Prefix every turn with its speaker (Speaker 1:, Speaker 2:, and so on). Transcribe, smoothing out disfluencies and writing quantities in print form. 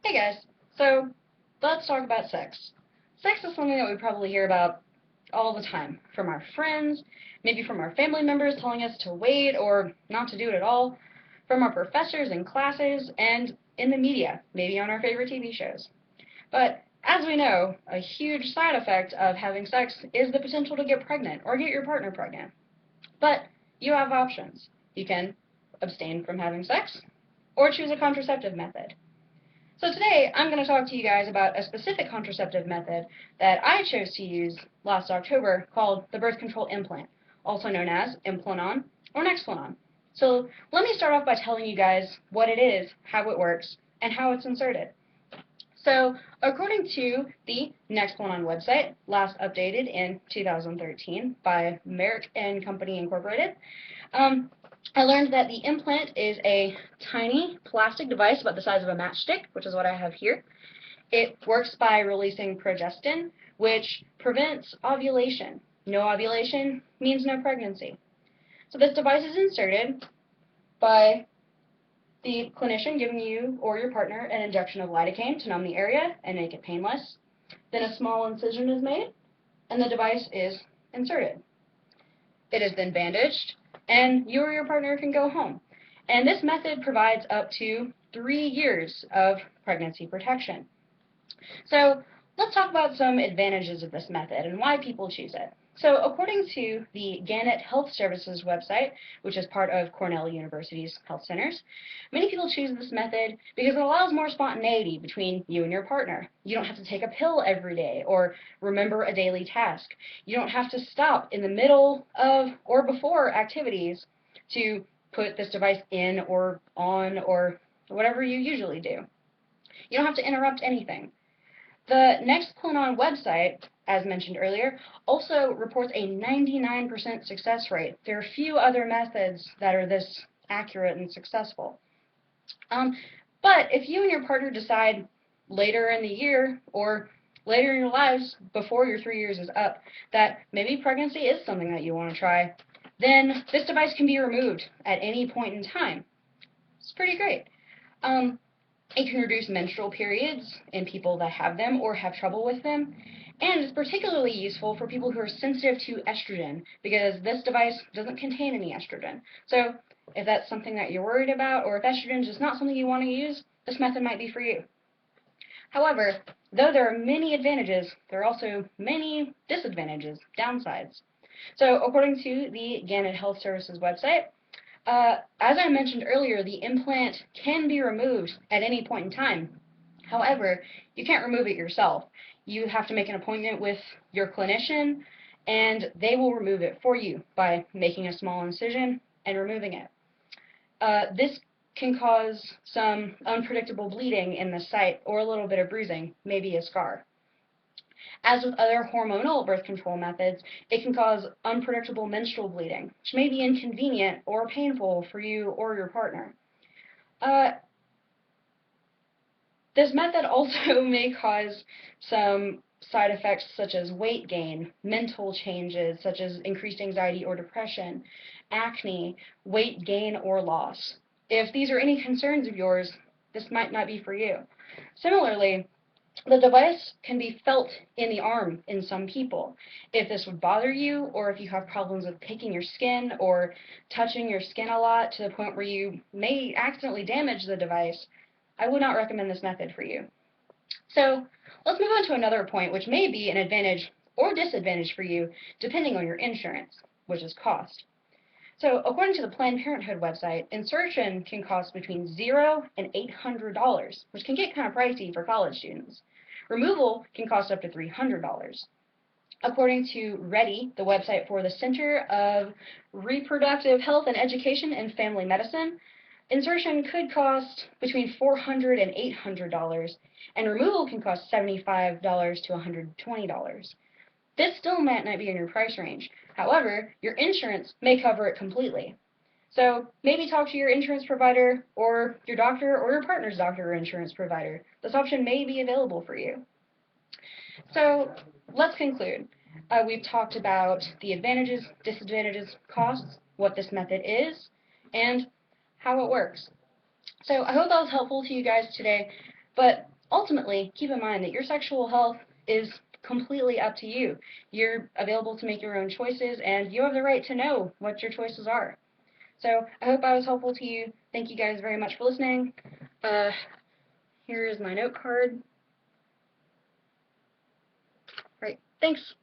Speaker 1: Hey guys, so let's talk about sex. Sex is something that we probably hear about all the time from our friends, maybe from our family members telling us to wait or not to do it at all, from our professors in classes, and in the media, maybe on our favorite TV shows. But as we know, a huge side effect of having sex is the potential to get pregnant or get your partner pregnant. But you have options. You can abstain from having sex or choose a contraceptive method. So today, I'm going to talk to you guys about a specific contraceptive method that I chose to use last October called the birth control implant, also known as Implanon or Nexplanon. So let me start off by telling you guys what it is, how it works, and how it's inserted. So according to the Nexplanon website, last updated in 2013 by Merck and Company Incorporated, I learned that the implant is a tiny plastic device about the size of a matchstick, which is what I have here. It works by releasing progestin, which prevents ovulation. No ovulation means no pregnancy. So this device is inserted by the clinician giving you or your partner an injection of lidocaine to numb the area and make it painless. Then a small incision is made, and the device is inserted. It is then bandaged, and you or your partner can go home. And this method provides up to 3 years of pregnancy protection. So let's talk about some advantages of this method and why people choose it. So according to the Gannett Health Services website, which is part of Cornell University's health centers, many people choose this method because it allows more spontaneity between you and your partner. You don't have to take a pill every day or remember a daily task. You don't have to stop in the middle of or before activities to put this device in or on or whatever you usually do. You don't have to interrupt anything. The Nexplanon website, as mentioned earlier, also reports a 99% success rate. There are few other methods that are this accurate and successful. But if you and your partner decide later in the year or later in your lives, before your 3 years is up, that maybe pregnancy is something that you want to try, then this device can be removed at any point in time. It's pretty great. It can reduce menstrual periods in people that have them or have trouble with them, and it's particularly useful for people who are sensitive to estrogen because this device doesn't contain any estrogen. So if that's something that you're worried about, or if estrogen is just not something you want to use, this method might be for you. However, though there are many advantages, there are also many disadvantages, downsides. So according to the Gannett Health Services website, as I mentioned earlier, the implant can be removed at any point in time. However, you can't remove it yourself. You have to make an appointment with your clinician, and they will remove it for you by making a small incision and removing it. This can cause some unpredictable bleeding in the site or a little bit of bruising, maybe a scar. As with other hormonal birth control methods, it can cause unpredictable menstrual bleeding, which may be inconvenient or painful for you or your partner. This method also may cause some side effects such as weight gain, mental changes such as increased anxiety or depression, acne, weight gain or loss. If these are any concerns of yours, this might not be for you. Similarly, the device can be felt in the arm in some people. If this would bother you, or if you have problems with picking your skin or touching your skin a lot to the point where you may accidentally damage the device, I would not recommend this method for you. So let's move on to another point, which may be an advantage or disadvantage for you, depending on your insurance, which is cost. So according to the Planned Parenthood website, insertion can cost between $0 and $800, which can get kind of pricey for college students. Removal can cost up to $300. According to READY, the website for the Center of Reproductive Health and Education in Family Medicine, insertion could cost between $400 and $800, and removal can cost $75 to $120. This still might not be in your price range. However, your insurance may cover it completely. So maybe talk to your insurance provider or your doctor or your partner's doctor or insurance provider. This option may be available for you. So let's conclude. We've talked about the advantages, disadvantages, costs, what this method is, and how it works. So I hope that was helpful to you guys today, but Ultimately, keep in mind that your sexual health is completely up to you. You're available to make your own choices, and you have the right to know what your choices are. So I hope I was helpful to you. Thank you guys very much for listening. Uh, Here is my note card. Right. Thanks.